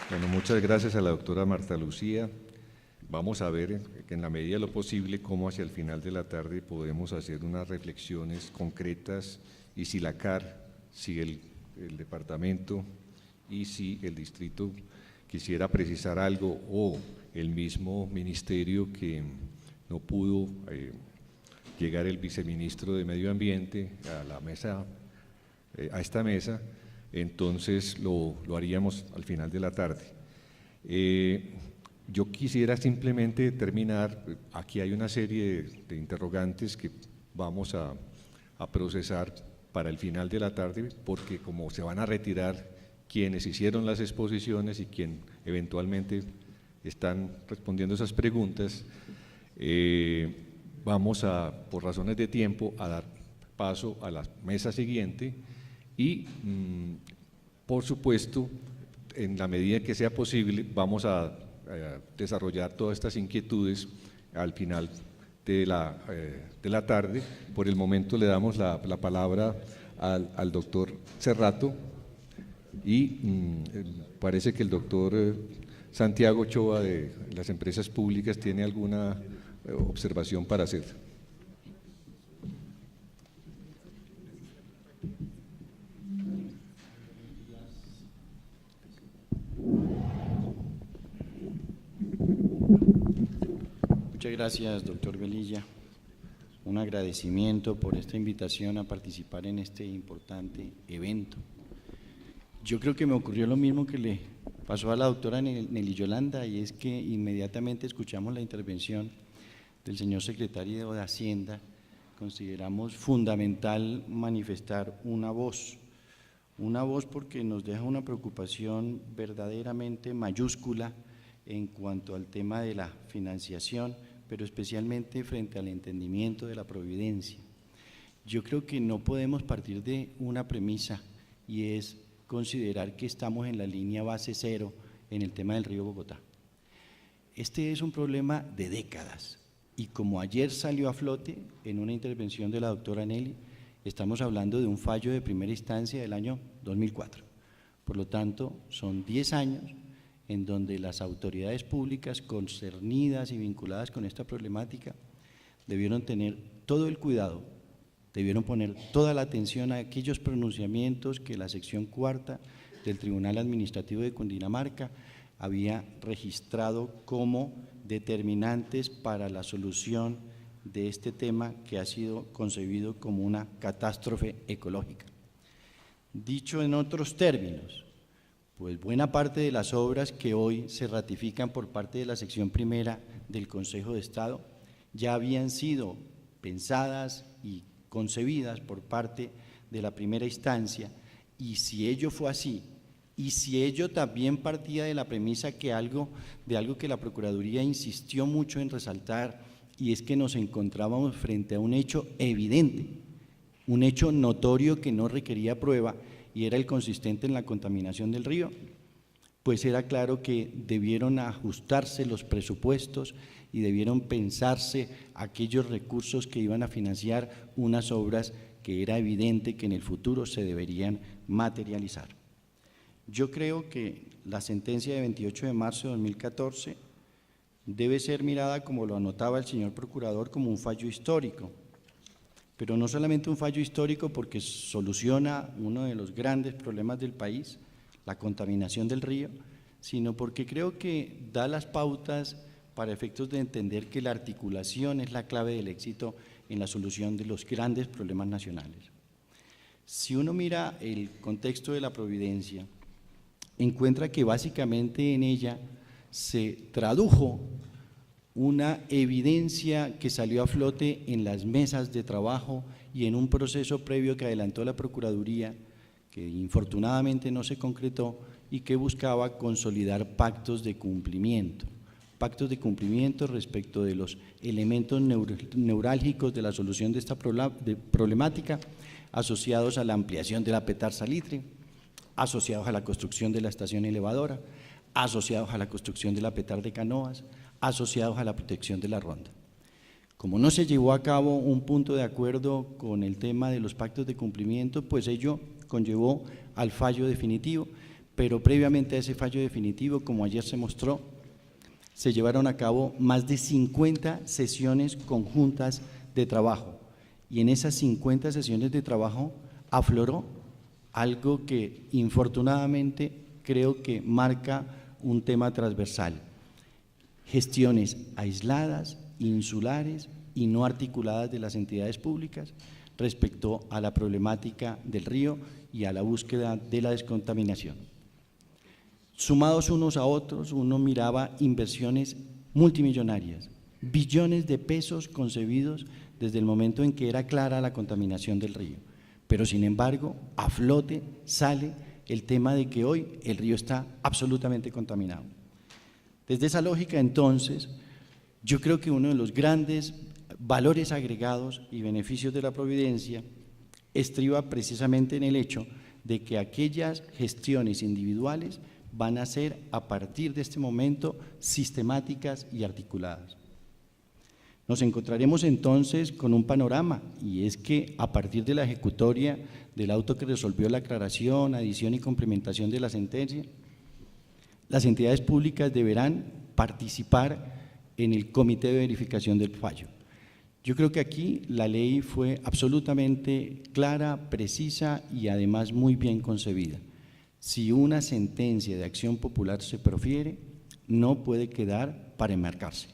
Bueno, muchas gracias a la doctora Marta Lucía. Vamos a ver que en la medida de lo posible cómo hacia el final de la tarde podemos hacer unas reflexiones concretas y si la CAR, si el departamento y si el distrito quisiera precisar algo o el mismo ministerio que no pudo llegar el viceministro de Medio Ambiente a la mesa, a esta mesa, entonces lo haríamos al final de la tarde. Yo quisiera simplemente terminar, aquí hay una serie de interrogantes que vamos a procesar para el final de la tarde, porque como se van a retirar quienes hicieron las exposiciones y quien eventualmente están respondiendo esas preguntas, vamos a, por razones de tiempo, a dar paso a la mesa siguiente y, por supuesto, en la medida que sea posible, vamos a desarrollar todas estas inquietudes al final de la tarde. Por el momento le damos la palabra al doctor Cerrato y parece que el doctor Santiago Ochoa de las empresas públicas tiene alguna observación para hacer. Muchas gracias, doctor Velilla. Un agradecimiento por esta invitación a participar en este importante evento. Yo creo que me ocurrió lo mismo que le pasó a la doctora Nelly Yolanda, y es que inmediatamente escuchamos la intervención del señor secretario de Hacienda. Consideramos fundamental manifestar una voz porque nos deja una preocupación verdaderamente mayúscula en cuanto al tema de la financiación, pero especialmente frente al entendimiento de la providencia. Yo creo que no podemos partir de una premisa, y es considerar que estamos en la línea base cero en el tema del río Bogotá. Este es un problema de décadas, y como ayer salió a flote en una intervención de la doctora Nelly, estamos hablando de un fallo de primera instancia del año 2004. Por lo tanto, son 10 años en donde las autoridades públicas concernidas y vinculadas con esta problemática debieron tener todo el cuidado, debieron poner toda la atención a aquellos pronunciamientos que la sección cuarta del Tribunal Administrativo de Cundinamarca había registrado como determinantes para la solución de este tema que ha sido concebido como una catástrofe ecológica. Dicho en otros términos, pues buena parte de las obras que hoy se ratifican por parte de la sección primera del Consejo de Estado ya habían sido pensadas y concebidas por parte de la primera instancia, y si ello fue así, y si ello también partía de la premisa que algo que la Procuraduría insistió mucho en resaltar, y es que nos encontrábamos frente a un hecho evidente, un hecho notorio que no requería prueba, y era el consistente en la contaminación del río, pues era claro que debieron ajustarse los presupuestos y debieron pensarse aquellos recursos que iban a financiar unas obras que era evidente que en el futuro se deberían materializar. Yo creo que la sentencia de 28 de marzo de 2014 debe ser mirada, como lo anotaba el señor procurador, como un fallo histórico, pero no solamente un fallo histórico porque soluciona uno de los grandes problemas del país, la contaminación del río, sino porque creo que da las pautas para efectos de entender que la articulación es la clave del éxito en la solución de los grandes problemas nacionales. Si uno mira el contexto de la providencia, encuentra que básicamente en ella se tradujo una evidencia que salió a flote en las mesas de trabajo y en un proceso previo que adelantó la Procuraduría, que infortunadamente no se concretó y que buscaba consolidar pactos de cumplimiento respecto de los elementos neurálgicos de la solución de esta problemática, asociados a la ampliación de la Petar Salitre, asociados a la construcción de la estación elevadora, asociados a la construcción de la Petar de Canoas, asociados a la protección de la ronda. Como no se llevó a cabo un punto de acuerdo con el tema de los pactos de cumplimiento, pues ello conllevó al fallo definitivo, pero previamente a ese fallo definitivo, como ayer se mostró, se llevaron a cabo más de 50 sesiones conjuntas de trabajo, y en esas 50 sesiones de trabajo afloró algo que infortunadamente creo que marca un tema transversal: gestiones aisladas, insulares y no articuladas de las entidades públicas respecto a la problemática del río y a la búsqueda de la descontaminación. Sumados unos a otros, uno miraba inversiones multimillonarias, billones de pesos concebidos desde el momento en que era clara la contaminación del río, pero sin embargo a flote sale el tema de que hoy el río está absolutamente contaminado. Desde esa lógica, entonces, yo creo que uno de los grandes valores agregados y beneficios de la Providencia estriba precisamente en el hecho de que aquellas gestiones individuales van a ser a partir de este momento sistemáticas y articuladas. Nos encontraremos entonces con un panorama, y es que a partir de la ejecutoria del auto que resolvió la aclaración, adición y complementación de la sentencia, las entidades públicas deberán participar en el comité de verificación del fallo. Yo creo que aquí la ley fue absolutamente clara, precisa y además muy bien concebida. Si una sentencia de acción popular se profiere, no puede quedar para enmarcarse.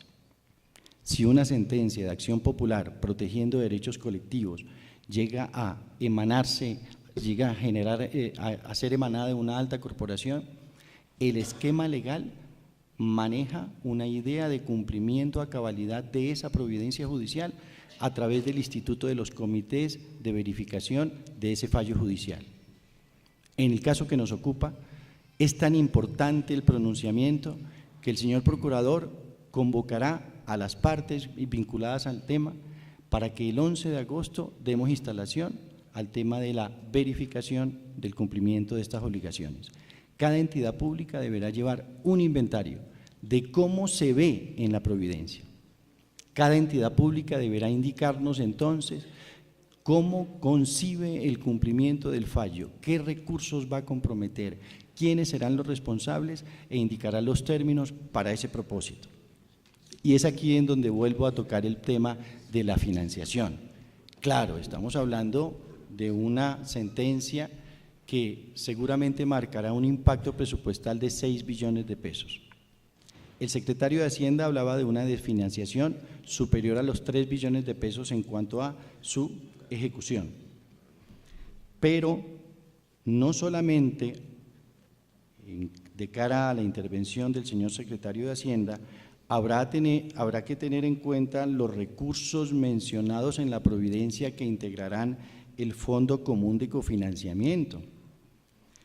Si una sentencia de acción popular protegiendo derechos colectivos llega a emanarse, llega a generar, a ser emanada de una alta corporación, el esquema legal maneja una idea de cumplimiento a cabalidad de esa providencia judicial a través del instituto de los comités de verificación de ese fallo judicial. En el caso que nos ocupa, es tan importante el pronunciamiento que el señor procurador convocará a las partes vinculadas al tema para que el 11 de agosto demos instalación al tema de la verificación del cumplimiento de estas obligaciones. Cada entidad pública deberá llevar un inventario de cómo se ve en la providencia. Cada entidad pública deberá indicarnos entonces cómo concibe el cumplimiento del fallo, qué recursos va a comprometer, quiénes serán los responsables e indicará los términos para ese propósito. Y es aquí en donde vuelvo a tocar el tema de la financiación. Claro, estamos hablando de una sentencia que seguramente marcará un impacto presupuestal de 6 billones de pesos. El secretario de Hacienda hablaba de una desfinanciación superior a los 3 billones de pesos en cuanto a su ejecución. Pero no solamente de cara a la intervención del señor secretario de Hacienda, habrá que tener en cuenta los recursos mencionados en la providencia que integrarán el Fondo Común de Cofinanciamiento,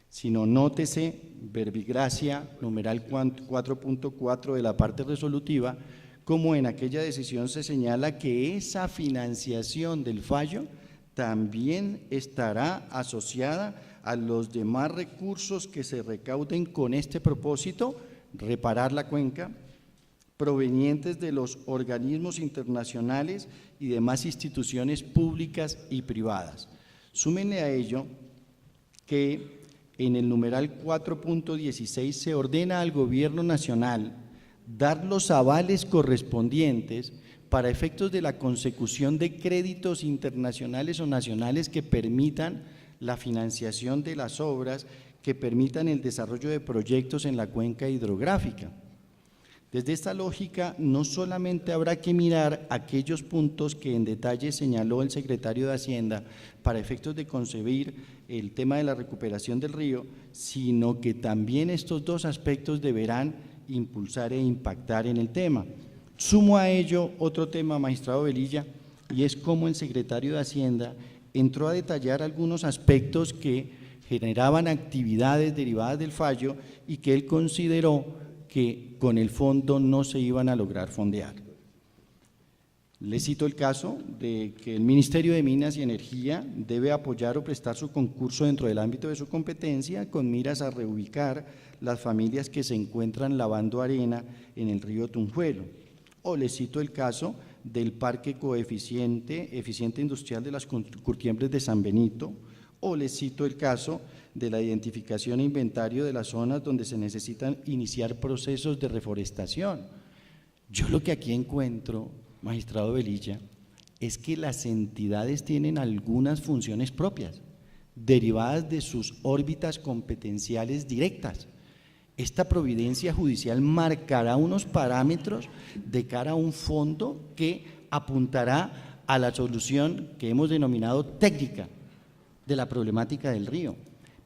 sino nótese, verbigracia, numeral 4.4 de la parte resolutiva, como en aquella decisión se señala que esa financiación del fallo también estará asociada a los demás recursos que se recauden con este propósito, reparar la cuenca, provenientes de los organismos internacionales y demás instituciones públicas y privadas. Súmenle a ello que en el numeral 4.16 se ordena al Gobierno Nacional dar los avales correspondientes para efectos de la consecución de créditos internacionales o nacionales que permitan la financiación de las obras, que permitan el desarrollo de proyectos en la cuenca hidrográfica. Desde esta lógica, no solamente habrá que mirar aquellos puntos que en detalle señaló el secretario de Hacienda para efectos de concebir el tema de la recuperación del río, sino que también estos dos aspectos deberán impulsar e impactar en el tema. Sumo a ello otro tema, magistrado Velilla, y es cómo el secretario de Hacienda entró a detallar algunos aspectos que generaban actividades derivadas del fallo y que él consideró que con el fondo no se iban a lograr fondear. Les cito el caso de que el Ministerio de Minas y Energía debe apoyar o prestar su concurso dentro del ámbito de su competencia con miras a reubicar las familias que se encuentran lavando arena en el río Tunjuelo. O les cito el caso del Parque Eficiente Industrial de las Curtiembres de San Benito, o les cito el caso de la identificación e inventario de las zonas donde se necesitan iniciar procesos de reforestación. Yo lo que aquí encuentro, magistrado Velilla, es que las entidades tienen algunas funciones propias, derivadas de sus órbitas competenciales directas. Esta providencia judicial marcará unos parámetros de cara a un fondo que apuntará a la solución que hemos denominado técnica de la problemática del río.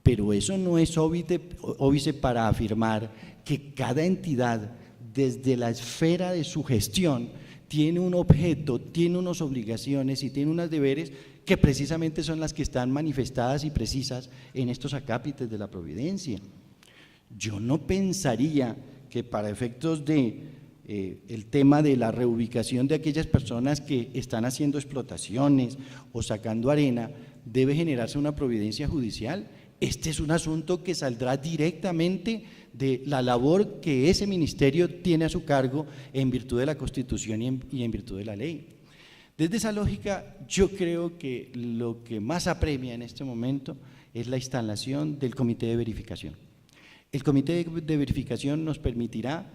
Pero eso no es óbice para afirmar que cada entidad, desde la esfera de su gestión, tiene un objeto, tiene unas obligaciones y tiene unos deberes que precisamente son las que están manifestadas y precisas en estos acápites de la providencia. Yo no pensaría que para efectos de el tema de la reubicación de aquellas personas que están haciendo explotaciones o sacando arena, debe generarse una providencia judicial. Este es un asunto que saldrá directamente de la labor que ese ministerio tiene a su cargo en virtud de la Constitución y en virtud de la ley. Desde esa lógica, yo creo que lo que más apremia en este momento es la instalación del comité de verificación. El comité de verificación nos permitirá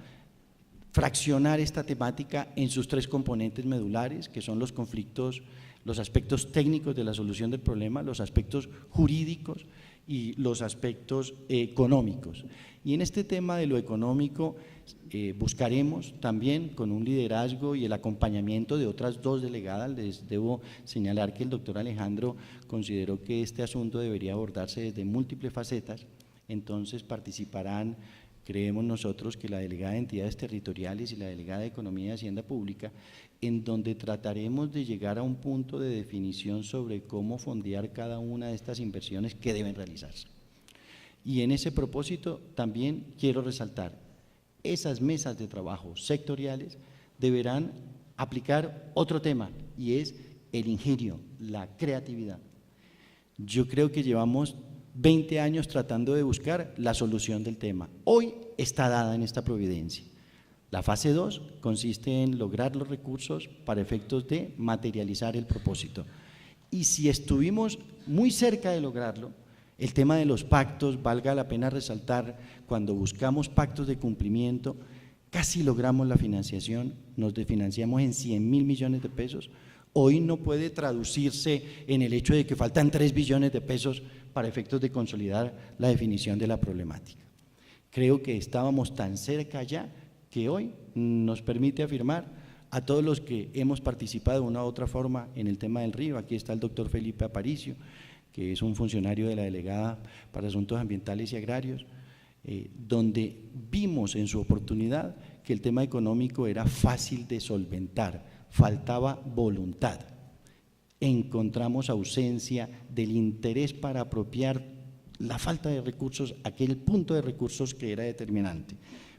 fraccionar esta temática en sus tres componentes medulares, que son los conflictos, los aspectos técnicos de la solución del problema, los aspectos jurídicos y los aspectos económicos. Y en este tema de lo económico buscaremos también con un liderazgo y el acompañamiento de otras dos delegadas. Les debo señalar que el doctor Alejandro consideró que este asunto debería abordarse desde múltiples facetas, entonces participarán, creemos nosotros, que la delegada de entidades territoriales y la delegada de Economía y Hacienda Pública, en donde trataremos de llegar a un punto de definición sobre cómo fondear cada una de estas inversiones que deben realizarse. Y en ese propósito también quiero resaltar, esas mesas de trabajo sectoriales deberán aplicar otro tema, y es el ingenio, la creatividad. Yo creo que llevamos 20 años tratando de buscar la solución del tema. Hoy está dada en esta providencia. La fase 2 consiste en lograr los recursos para efectos de materializar el propósito. Y si estuvimos muy cerca de lograrlo, el tema de los pactos, valga la pena resaltar, cuando buscamos pactos de cumplimiento, casi logramos la financiación, nos desfinanciamos en 100.000 millones de pesos. Hoy no puede traducirse en el hecho de que faltan 3 billones de pesos para efectos de consolidar la definición de la problemática. Creo que estábamos tan cerca ya que hoy nos permite afirmar a todos los que hemos participado de una u otra forma en el tema del río. Aquí está el doctor Felipe Aparicio, que es un funcionario de la Delegada para Asuntos Ambientales y Agrarios, donde vimos en su oportunidad que el tema económico era fácil de solventar, faltaba voluntad. Encontramos ausencia del interés para apropiar la falta de recursos, aquel punto de recursos que era determinante.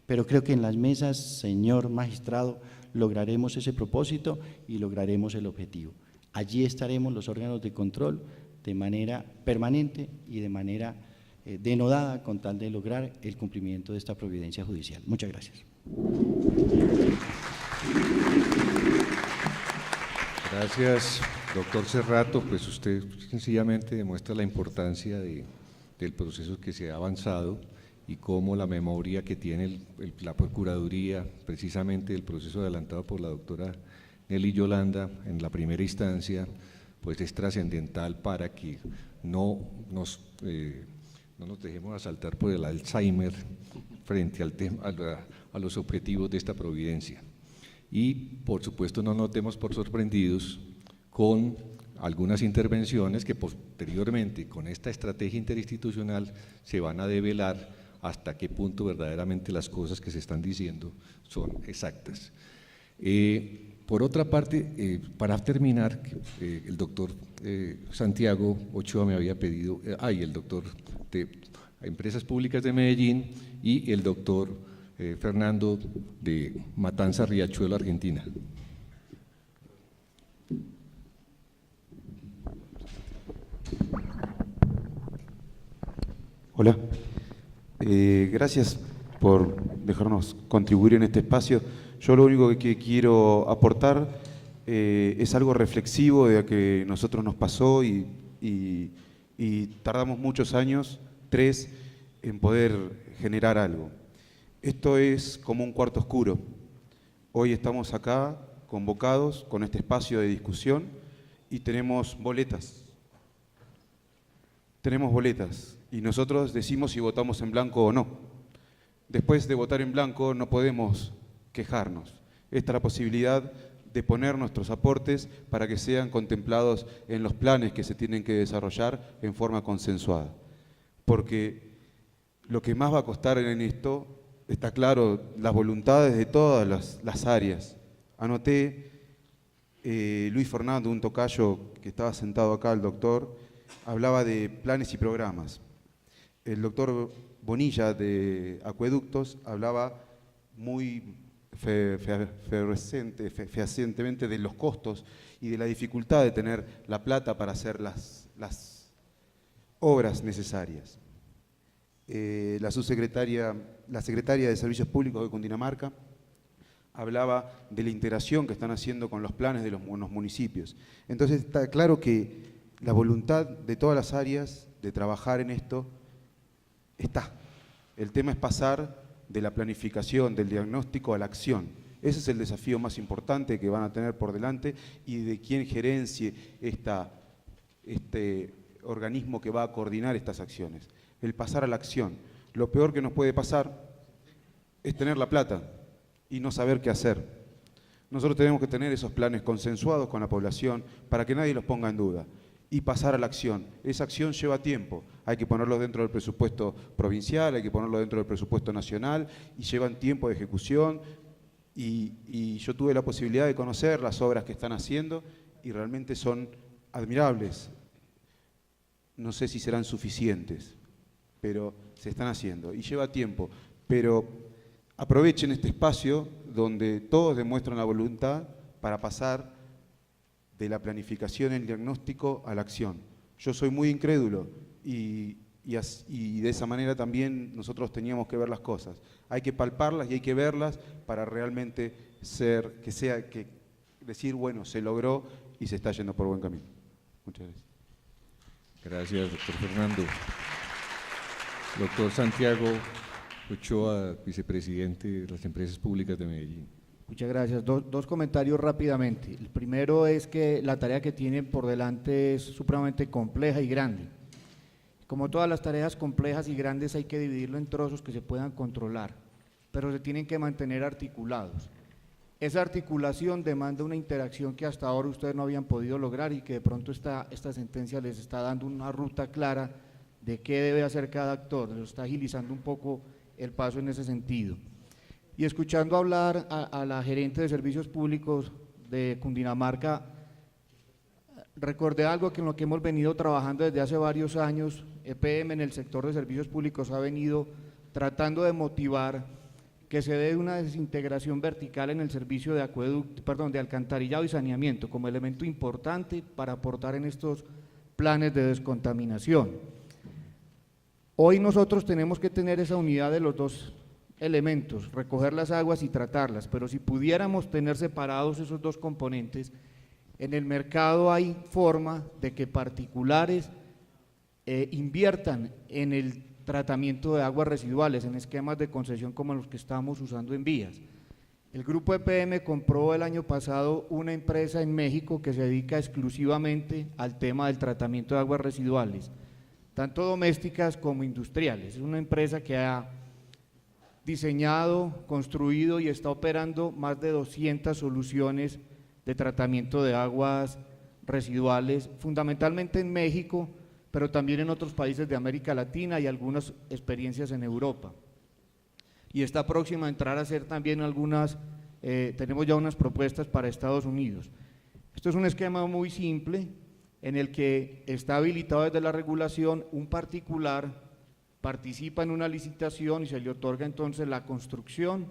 Pero creo que en las mesas, señor magistrado, lograremos ese propósito y lograremos el objetivo. Allí estaremos los órganos de control de manera permanente y de manera denodada con tal de lograr el cumplimiento de esta providencia judicial. Muchas gracias. Gracias, doctor Cerrato. Pues usted sencillamente demuestra la importancia del proceso que se ha avanzado y cómo la memoria que tiene la Procuraduría, precisamente del proceso adelantado por la doctora Nelly Yolanda en la primera instancia, pues es trascendental para que no nos dejemos asaltar por el Alzheimer frente al tema, a los objetivos de esta providencia. Y, por supuesto, no nos demos por sorprendidos con algunas intervenciones que posteriormente, con esta estrategia interinstitucional, se van a develar hasta qué punto verdaderamente las cosas que se están diciendo son exactas. Por otra parte, para terminar, el doctor Santiago Ochoa me había pedido, y el doctor de Empresas Públicas de Medellín y el doctor Fernando de Matanza, Riachuelo, Argentina. Hola, gracias por dejarnos contribuir en este espacio. Yo lo único que quiero aportar es algo reflexivo de lo que a nosotros nos pasó y tardamos muchos años 3, en poder generar algo. Esto es como un cuarto oscuro. Hoy estamos acá convocados con este espacio de discusión y tenemos boletas. Tenemos boletas y nosotros decimos si votamos en blanco o no. Después de votar en blanco no podemos quejarnos. Esta es la posibilidad de poner nuestros aportes para que sean contemplados en los planes que se tienen que desarrollar en forma consensuada. Porque lo que más va a costar en esto, está claro, las voluntades de todas las áreas. Anoté, Luis Fernando, un tocayo que estaba sentado acá, el doctor, hablaba de planes y programas. El doctor Bonilla de Acueductos hablaba muy fehacientemente de los costos y de la dificultad de tener la plata para hacer las obras necesarias. La secretaria de Servicios Públicos de Cundinamarca hablaba de la integración que están haciendo con los planes de los municipios. Entonces está claro que la voluntad de todas las áreas de trabajar en esto está. El tema es pasar de la planificación, del diagnóstico a la acción. Ese es el desafío más importante que van a tener por delante y de quién gerencie este organismo que va a coordinar estas acciones. El pasar a la acción. Lo peor que nos puede pasar es tener la plata y no saber qué hacer. Nosotros tenemos que tener esos planes consensuados con la población para que nadie los ponga en duda y pasar a la acción. Esa acción lleva tiempo, hay que ponerlo dentro del presupuesto provincial, hay que ponerlo dentro del presupuesto nacional y llevan tiempo de ejecución y yo tuve la posibilidad de conocer las obras que están haciendo y realmente son admirables. No sé si serán suficientes, pero se están haciendo y lleva tiempo, pero aprovechen este espacio donde todos demuestran la voluntad para pasar de la planificación y el diagnóstico a la acción. Yo soy muy incrédulo y de esa manera también nosotros teníamos que ver las cosas. Hay que palparlas y hay que verlas para realmente decir, bueno, se logró y se está yendo por buen camino. Muchas gracias. Gracias, doctor Fernando. Doctor Santiago Ochoa, vicepresidente de las Empresas Públicas de Medellín. Muchas gracias. Dos comentarios rápidamente. El primero es que la tarea que tienen por delante es supremamente compleja y grande. Como todas las tareas complejas y grandes hay que dividirlo en trozos que se puedan controlar, pero se tienen que mantener articulados. Esa articulación demanda una interacción que hasta ahora ustedes no habían podido lograr y que de pronto esta sentencia les está dando una ruta clara de qué debe hacer cada actor, les está agilizando un poco el paso en ese sentido. Y escuchando hablar a la gerente de servicios públicos de Cundinamarca, recordé algo en lo que hemos venido trabajando desde hace varios años. EPM en el sector de servicios públicos ha venido tratando de motivar que se dé una desintegración vertical en el servicio de de alcantarillado y saneamiento como elemento importante para aportar en estos planes de descontaminación. Hoy nosotros tenemos que tener esa unidad de los dos elementos, recoger las aguas y tratarlas, pero si pudiéramos tener separados esos dos componentes, en el mercado hay forma de que particulares inviertan en el tratamiento de aguas residuales, en esquemas de concesión como los que estamos usando en vías. El grupo EPM compró el año pasado una empresa en México que se dedica exclusivamente al tema del tratamiento de aguas residuales, tanto domésticas como industriales. Es una empresa que ha diseñado, construido y está operando más de 200 soluciones de tratamiento de aguas residuales, fundamentalmente en México, pero también en otros países de América Latina y algunas experiencias en Europa. Y está próxima a entrar a hacer también tenemos ya unas propuestas para Estados Unidos. Esto es un esquema muy simple en el que está habilitado desde la regulación, un particular participa en una licitación y se le otorga entonces la construcción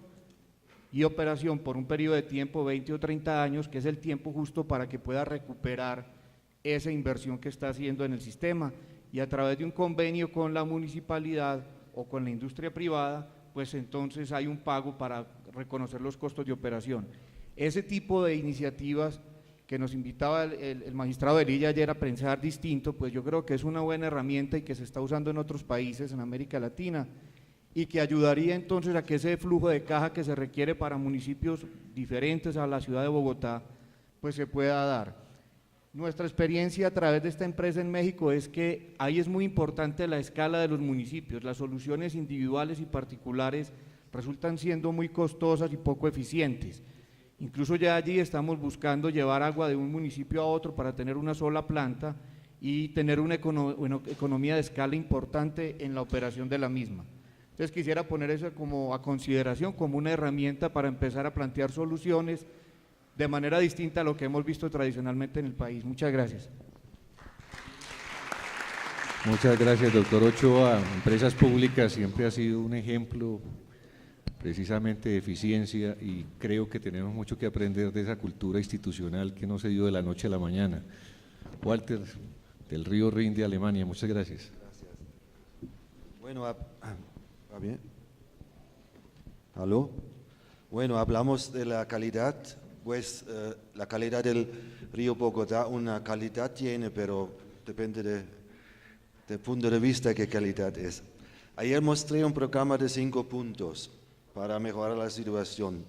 y operación por un periodo de tiempo 20 o 30 años, que es el tiempo justo para que pueda recuperar esa inversión que está haciendo en el sistema, y a través de un convenio con la municipalidad o con la industria privada, pues entonces hay un pago para reconocer los costos de operación. Ese tipo de iniciativas que nos invitaba el magistrado Velilla ayer a pensar distinto, pues yo creo que es una buena herramienta y que se está usando en otros países en América Latina y que ayudaría entonces a que ese flujo de caja que se requiere para municipios diferentes a la ciudad de Bogotá, pues se pueda dar. Nuestra experiencia a través de esta empresa en México es que ahí es muy importante la escala de los municipios, las soluciones individuales y particulares resultan siendo muy costosas y poco eficientes. Incluso ya allí estamos buscando llevar agua de un municipio a otro para tener una sola planta y tener una economía de escala importante en la operación de la misma. Entonces quisiera poner eso como a consideración, como una herramienta para empezar a plantear soluciones de manera distinta a lo que hemos visto tradicionalmente en el país. Muchas gracias. Muchas gracias, doctor Ochoa. Empresas públicas siempre ha sido un ejemplo precisamente de eficiencia y creo que tenemos mucho que aprender de esa cultura institucional que no se dio de la noche a la mañana. Walter, del Río Rin de Alemania, muchas gracias. Bueno, bien. ¿Aló? Bueno, hablamos de la calidad, pues la calidad del río Bogotá, una calidad tiene, pero depende del punto de vista qué calidad es. Ayer mostré un programa de 5 puntos para mejorar la situación.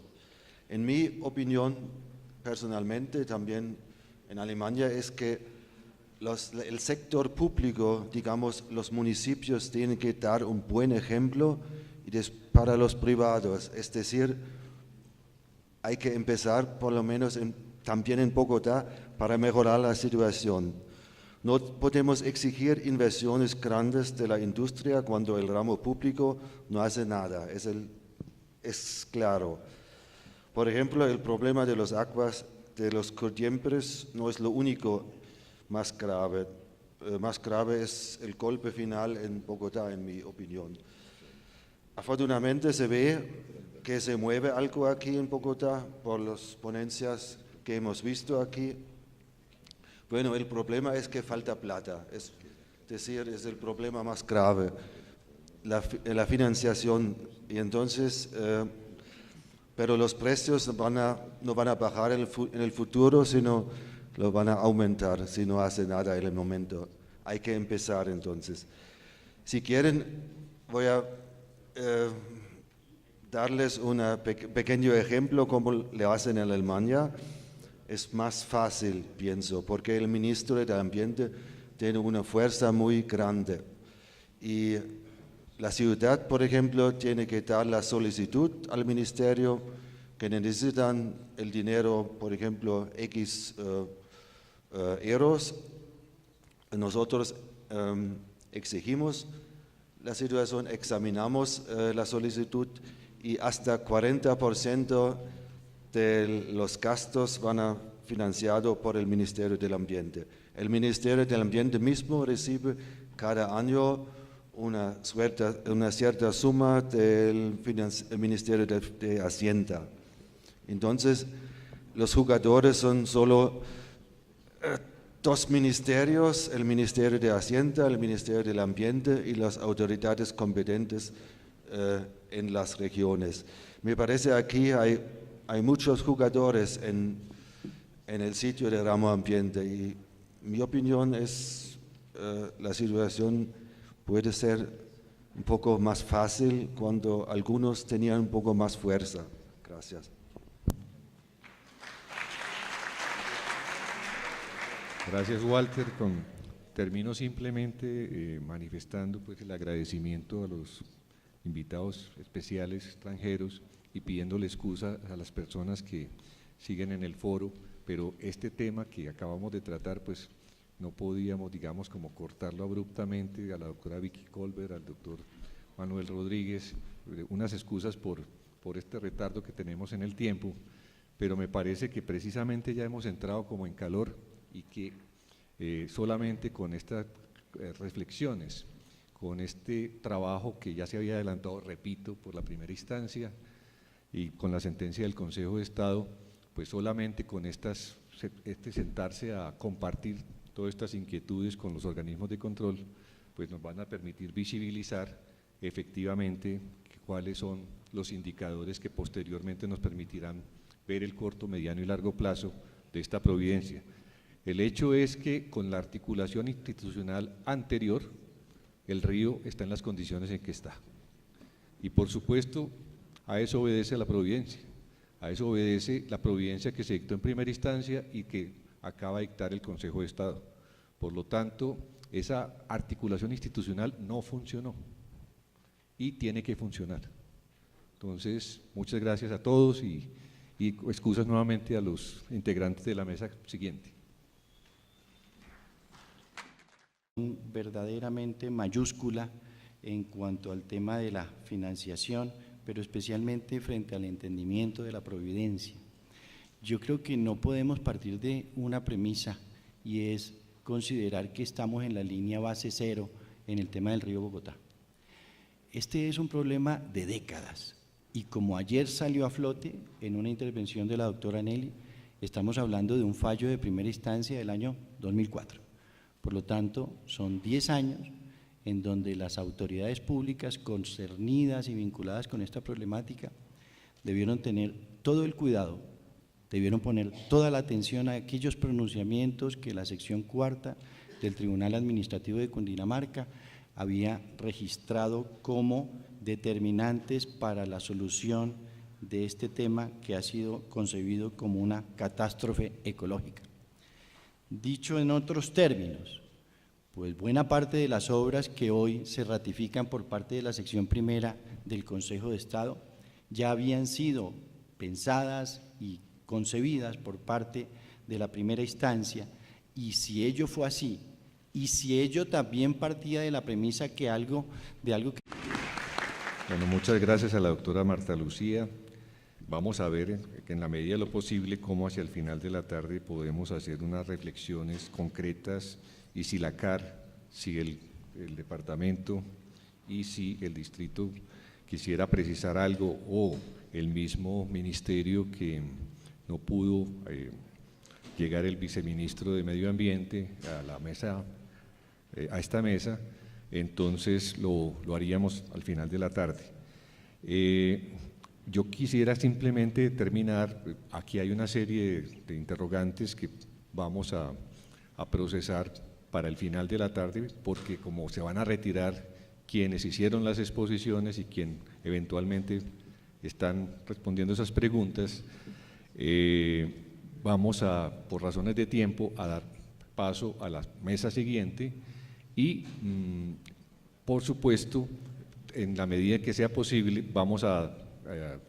En mi opinión, personalmente, también en Alemania, es que el sector público, digamos, los municipios tienen que dar un buen ejemplo para los privados, es decir, hay que empezar por lo menos también en Bogotá para mejorar la situación. No podemos exigir inversiones grandes de la industria cuando el ramo público no hace nada, es claro. Por ejemplo, el problema de las aguas de los corrientes no es lo único más grave. Más grave es el golpe final en Bogotá, en mi opinión. Afortunadamente se ve que se mueve algo aquí en Bogotá por las ponencias que hemos visto aquí. Bueno, el problema es que falta plata, es decir, es el problema más grave, la financiación. Y entonces, pero los precios no van a bajar en el futuro, sino lo van a aumentar si no hace nada en el momento. Hay que empezar entonces. Si quieren, voy a darles un pequeño ejemplo como le hacen en Alemania. Es más fácil, pienso, porque el ministro del Ambiente tiene una fuerza muy grande. Y la ciudad, por ejemplo, tiene que dar la solicitud al ministerio que necesitan el dinero, por ejemplo, X euros. Nosotros exigimos la situación, examinamos la solicitud y hasta 40% de los gastos van a financiados por el Ministerio del Ambiente. El Ministerio del Ambiente mismo recibe cada año una cierta suma del Ministerio de Hacienda. Entonces, los jugadores son solo 2 ministerios, el Ministerio de Hacienda, el Ministerio del Ambiente y las autoridades competentes en las regiones. Me parece aquí hay muchos jugadores en el sitio de ramo ambiente y mi opinión es la situación puede ser un poco más fácil cuando algunos tenían un poco más fuerza. Gracias. Gracias, Walter. Termino simplemente manifestando pues, el agradecimiento a los invitados especiales extranjeros y pidiéndole excusa a las personas que siguen en el foro, pero este tema que acabamos de tratar, pues no podíamos, digamos, como cortarlo abruptamente. A la doctora Vicky Colbert, al doctor Manuel Rodríguez, unas excusas por este retardo que tenemos en el tiempo, pero me parece que precisamente ya hemos entrado como en calor y que solamente con estas reflexiones, con este trabajo que ya se había adelantado, repito, por la primera instancia y con la sentencia del Consejo de Estado, pues solamente con sentarse a compartir todas estas inquietudes con los organismos de control, pues nos van a permitir visibilizar efectivamente cuáles son los indicadores que posteriormente nos permitirán ver el corto, mediano y largo plazo de de esta providencia. El hecho es que con la articulación institucional anterior, el río está en las condiciones en que está. Y por supuesto, a eso obedece la providencia, a eso obedece la providencia que se dictó en primera instancia y que acaba de dictar el Consejo de Estado. Por lo tanto, esa articulación institucional no funcionó y tiene que funcionar. Entonces, muchas gracias a todos y excusas nuevamente a los integrantes de la mesa siguiente. Verdaderamente mayúscula en cuanto al tema de la financiación, pero especialmente frente al entendimiento de la providencia. Yo creo que no podemos partir de una premisa y es considerar que estamos en la línea base cero en el tema del río Bogotá. Este es un problema de décadas y como ayer salió a flote en una intervención de la doctora Nelly, estamos hablando de un fallo de primera instancia del año 2004. Por lo tanto, son 10 años en donde las autoridades públicas concernidas y vinculadas con esta problemática debieron tener todo el cuidado, debieron poner toda la atención a aquellos pronunciamientos que la sección cuarta del Tribunal Administrativo de Cundinamarca había registrado como determinantes para la solución de este tema que ha sido concebido como una catástrofe ecológica. Dicho en otros términos, pues buena parte de las obras que hoy se ratifican por parte de la sección primera del Consejo de Estado ya habían sido pensadas y concebidas por parte de la primera instancia, y si ello fue así, y si ello también partía de la premisa que Bueno, muchas gracias a la doctora Marta Lucía. Vamos a ver que en la medida de lo posible cómo hacia el final de la tarde podemos hacer unas reflexiones concretas y si la CAR, si el departamento y si el distrito quisiera precisar algo o el mismo ministerio que no pudo llegar el viceministro de Medio Ambiente a la mesa, a esta mesa, entonces lo haríamos al final de la tarde. Yo quisiera simplemente terminar, aquí hay una serie de interrogantes que vamos a procesar para el final de la tarde, porque como se van a retirar quienes hicieron las exposiciones y quienes eventualmente están respondiendo esas preguntas, vamos a, por razones de tiempo, a dar paso a la mesa siguiente y, por supuesto, en la medida que sea posible, vamos a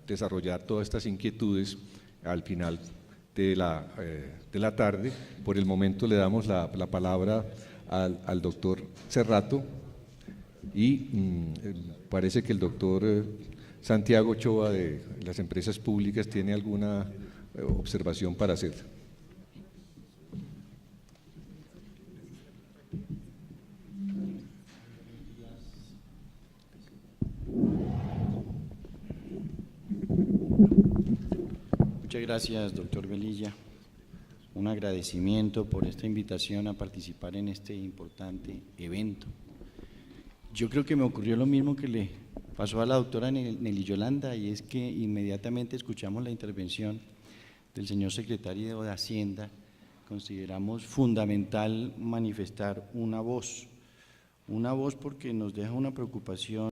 desarrollar todas estas inquietudes al final de la tarde. Por el momento le damos la palabra al doctor Cerrato y parece que el doctor Santiago Ochoa de las empresas públicas tiene alguna observación para hacer. Muchas gracias, doctor Velilla. Un agradecimiento por esta invitación a participar en este importante evento. Yo creo que me ocurrió lo mismo que le pasó a la doctora Nelly Yolanda, y es que inmediatamente escuchamos la intervención del señor secretario de Hacienda. Consideramos fundamental manifestar una voz porque nos deja una preocupación